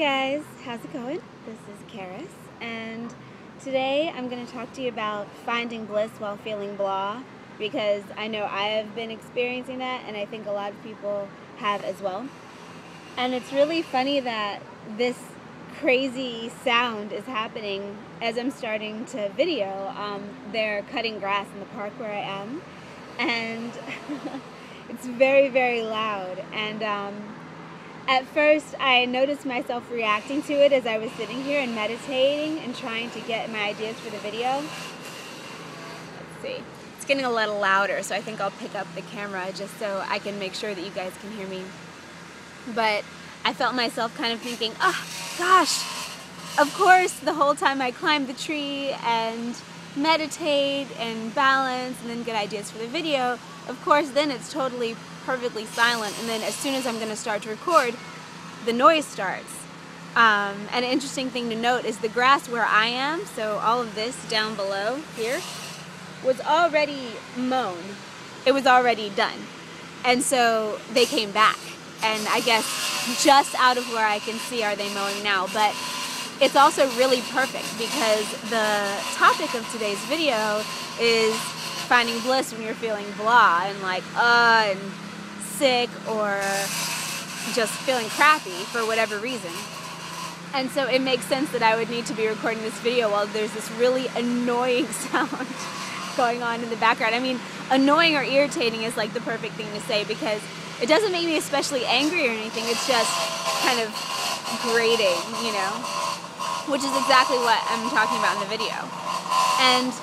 guys, how's it going? This is Charis, and today I'm going to talk to you about finding bliss while feeling blah, because I know I have been experiencing that, and I think a lot of people have as well. And it's really funny that this crazy sound is happening as I'm starting to video. They're cutting grass in the park where I am, and it's very, very loud. And at first, I noticed myself reacting to it as I was sitting here and meditating and trying to get my ideas for the video. Let's see. It's getting a little louder, so I think I'll pick up the camera just so I can make sure that you guys can hear me. But I felt myself kind of thinking, oh, gosh, of course, the whole time I climb the tree and meditate and balance and then get ideas for the video, of course, then it's totally perfectly silent, and then as soon as I'm going to start to record, the noise starts. An interesting thing to note is the grass where I am, so all of this down below here, was already mown. It was already done. And so they came back, and I guess just out of where I can see are they mowing now. But it's also really perfect because the topic of today's video is finding bliss when you're feeling blah and like and sick or just feeling crappy for whatever reason. And so it makes sense that I would need to be recording this video while there's this really annoying sound going on in the background. I mean, annoying or irritating is like the perfect thing to say because it doesn't make me especially angry or anything, it's just kind of grating, you know, which is exactly what I'm talking about in the video. And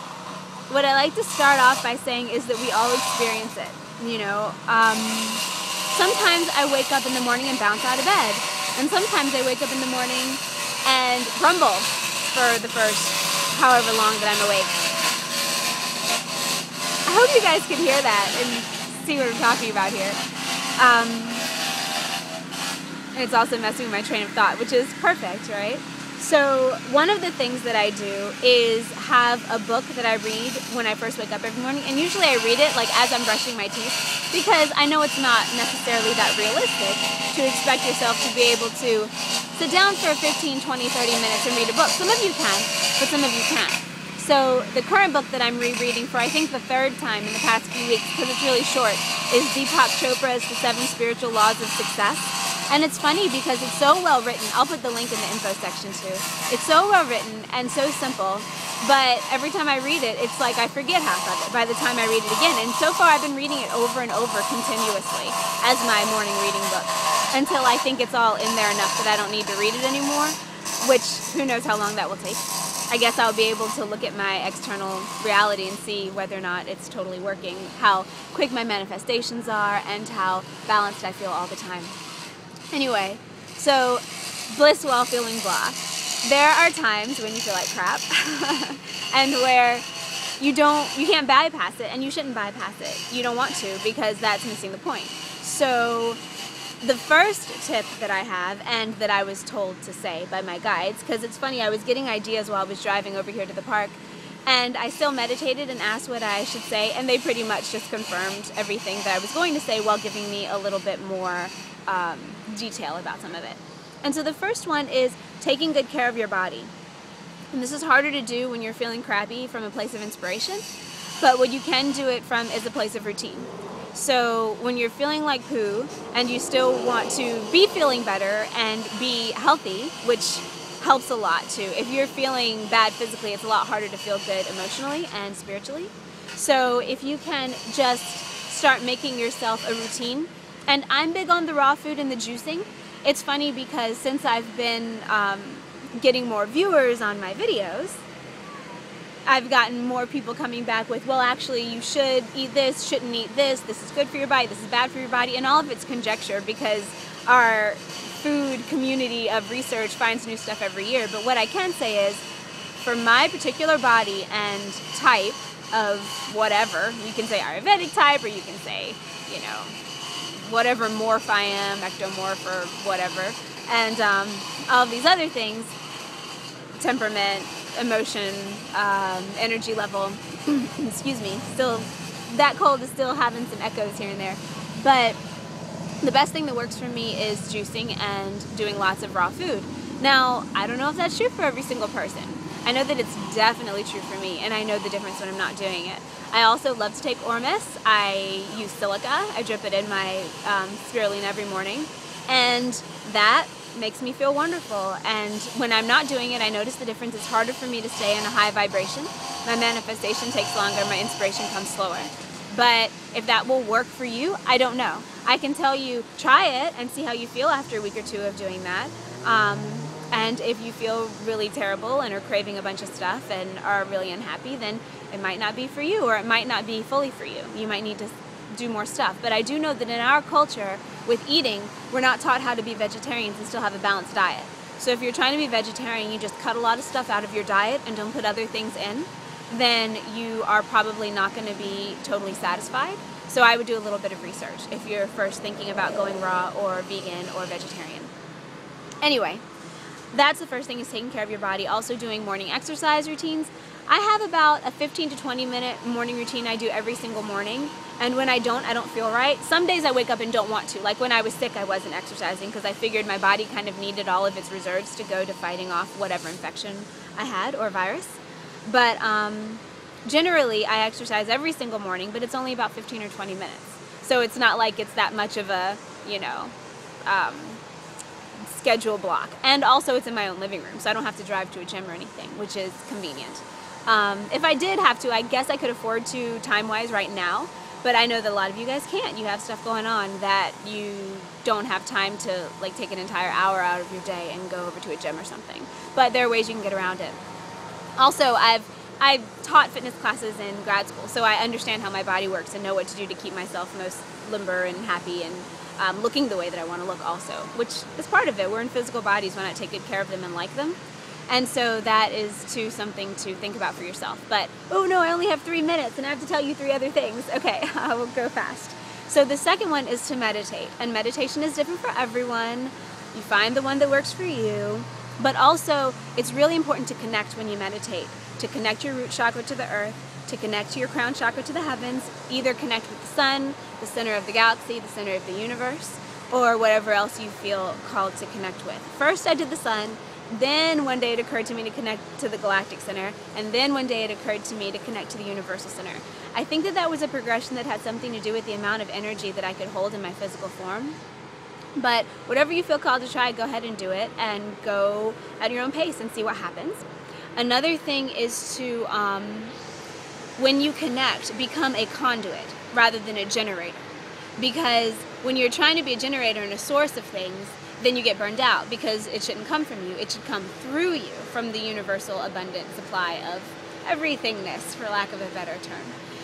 what I like to start off by saying is that we all experience it, you know. Sometimes I wake up in the morning and bounce out of bed, and sometimes I wake up in the morning and grumble for the first however long that I'm awake. I hope you guys can hear that and see what I'm talking about here. And it's also messing with my train of thought, which is perfect, right? So one of the things that I do is have a book that I read when I first wake up every morning, and usually I read it like as I'm brushing my teeth because I know it's not necessarily that realistic to expect yourself to be able to sit down for 15, 20, 30 minutes and read a book. Some of you can, but some of you can't. So the current book that I'm rereading for I think the third time in the past few weeks, because it's really short, is Deepak Chopra's The 7 Spiritual Laws of Success. And it's funny because it's so well written. I'll put the link in the info section too. It's so well written and so simple, but every time I read it, it's like I forget half of it by the time I read it again. And so far I've been reading it over and over continuously as my morning reading book until I think it's all in there enough that I don't need to read it anymore, which who knows how long that will take. I guess I'll be able to look at my external reality and see whether or not it's totally working, how quick my manifestations are, and how balanced I feel all the time. Anyway, so bliss while feeling blah. There are times when you feel like crap and where you can't bypass it, and you shouldn't bypass it. You don't want to because that's missing the point. So the first tip that I have and that I was told to say by my guides, because it's funny, I was getting ideas while I was driving over here to the park, and I still meditated and asked what I should say, and they pretty much just confirmed everything that I was going to say while giving me a little bit more detail about some of it. And so the first one is taking good care of your body. And this is harder to do when you're feeling crappy from a place of inspiration, but what you can do it from is a place of routine. So when you're feeling like poo and you still want to be feeling better and be healthy, which helps a lot too. If you're feeling bad physically, it's a lot harder to feel good emotionally and spiritually. So if you can just start making yourself a routine. And I'm big on the raw food and the juicing. It's funny because since I've been getting more viewers on my videos, I've gotten more people coming back with, well, actually, you should eat this, shouldn't eat this is good for your body, this is bad for your body, and all of it's conjecture because our food community of research finds new stuff every year. But what I can say is, for my particular body and type of whatever, you can say Ayurvedic type, or you can say, you know, whatever morph I am, ectomorph or whatever, and all of these other things, temperament, emotion, energy level, excuse me, still, that cold is still having some echoes here and there, but the best thing that works for me is juicing and doing lots of raw food. Now, I don't know if that's true for every single person. I know that it's definitely true for me, and I know the difference when I'm not doing it. I also love to take Ormus. I use silica. I drip it in my spirulina every morning, and that makes me feel wonderful. And when I'm not doing it, I notice the difference. It's harder for me to stay in a high vibration. My manifestation takes longer. My inspiration comes slower. But if that will work for you, I don't know. I can tell you, try it and see how you feel after a week or two of doing that. And if you feel really terrible and are craving a bunch of stuff and are really unhappy, then it might not be for you, or it might not be fully for you. You might need to do more stuff. But I do know that in our culture, with eating, we're not taught how to be vegetarians and still have a balanced diet. So if you're trying to be vegetarian, you just cut a lot of stuff out of your diet and don't put other things in, then you are probably not going to be totally satisfied. So I would do a little bit of research if you're first thinking about going raw or vegan or vegetarian. Anyway, that's the first thing, is taking care of your body. Also doing morning exercise routines. I have about a 15 to 20 minute morning routine I do every single morning. And when I don't feel right. Some days I wake up and don't want to. Like when I was sick, I wasn't exercising because I figured my body kind of needed all of its reserves to go to fighting off whatever infection I had or virus. But generally I exercise every single morning, but it's only about 15 or 20 minutes. So it's not like it's that much of a, schedule block. And also it's in my own living room, so I don't have to drive to a gym or anything, which is convenient. If I did have to, I guess I could afford to time-wise right now, but I know that a lot of you guys can't. You have stuff going on that you don't have time to like take an entire hour out of your day and go over to a gym or something. But there are ways you can get around it. Also, I've taught fitness classes in grad school, so I understand how my body works and know what to do to keep myself most limber and happy and looking the way that I want to look also, which is part of it. We're in physical bodies. Why not take good care of them and like them? And so that is too something to think about for yourself. But, oh no, I only have 3 minutes and I have to tell you 3 other things. Okay, I will go fast. So the second one is to meditate. And meditation is different for everyone. You find the one that works for you. But also, it's really important to connect when you meditate. To connect your root chakra to the earth, to connect your crown chakra to the heavens, either connect with the sun, the center of the galaxy, the center of the universe, or whatever else you feel called to connect with. First I did the sun, then one day it occurred to me to connect to the galactic center, and then one day it occurred to me to connect to the universal center. I think that was a progression that had something to do with the amount of energy that I could hold in my physical form. But whatever you feel called to try, go ahead and do it, and go at your own pace and see what happens. Another thing is to, when you connect, become a conduit rather than a generator. Because when you're trying to be a generator and a source of things, then you get burned out because it shouldn't come from you. It should come through you from the universal abundant supply of everythingness, for lack of a better term.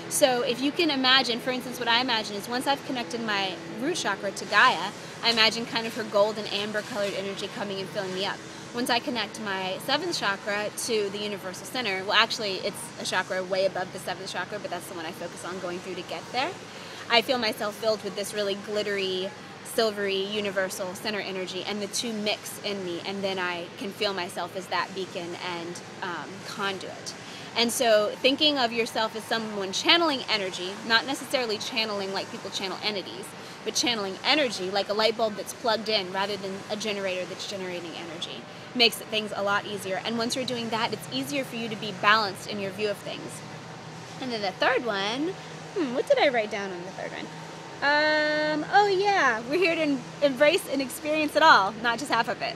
So if you can imagine, for instance, what I imagine is once I've connected my root chakra to Gaia, I imagine kind of her gold and amber colored energy coming and filling me up. Once I connect my 7th chakra to the universal center, well actually it's a chakra way above the 7th chakra, but that's the one I focus on going through to get there. I feel myself filled with this really glittery, silvery, universal center energy, and the two mix in me, and then I can feel myself as that beacon and conduit. And so thinking of yourself as someone channeling energy, not necessarily channeling like people channel entities, but channeling energy like a light bulb that's plugged in rather than a generator that's generating energy, makes things a lot easier. And once you're doing that, it's easier for you to be balanced in your view of things. And then the third one, what did I write down on the third one? Oh yeah, we're here to embrace and experience it all, not just half of it,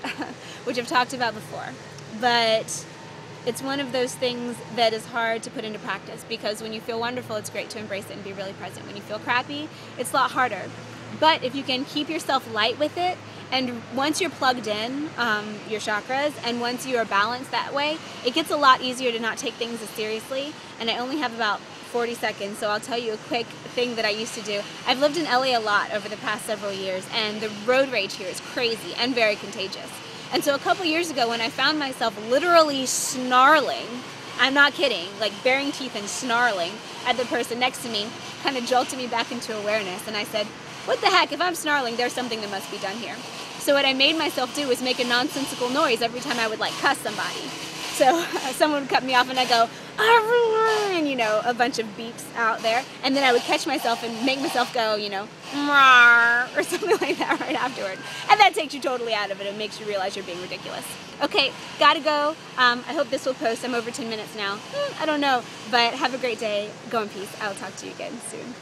which I've talked about before. But it's one of those things that is hard to put into practice, because when you feel wonderful, it's great to embrace it and be really present. When you feel crappy, it's a lot harder. But if you can keep yourself light with it, and once you're plugged in, your chakras, and once you are balanced that way, it gets a lot easier to not take things as seriously. And I only have about 40 seconds, so I'll tell you a quick thing that I used to do. I've lived in LA a lot over the past several years, and the road rage here is crazy and very contagious. And so a couple years ago, when I found myself literally snarling, I'm not kidding, like baring teeth and snarling at the person next to me, kind of jolted me back into awareness, and I said, what the heck, if I'm snarling, there's something that must be done here. So what I made myself do was make a nonsensical noise every time I would like cuss somebody. So someone would cut me off and I go, and, you know, a bunch of beeps out there. And then I would catch myself and make myself go, you know, "Rawr," or something like that right afterward. And that takes you totally out of it and makes you realize you're being ridiculous. Okay, gotta go. I hope this will post. I'm over 10 minutes now. I don't know. But have a great day. Go in peace. I'll talk to you again soon.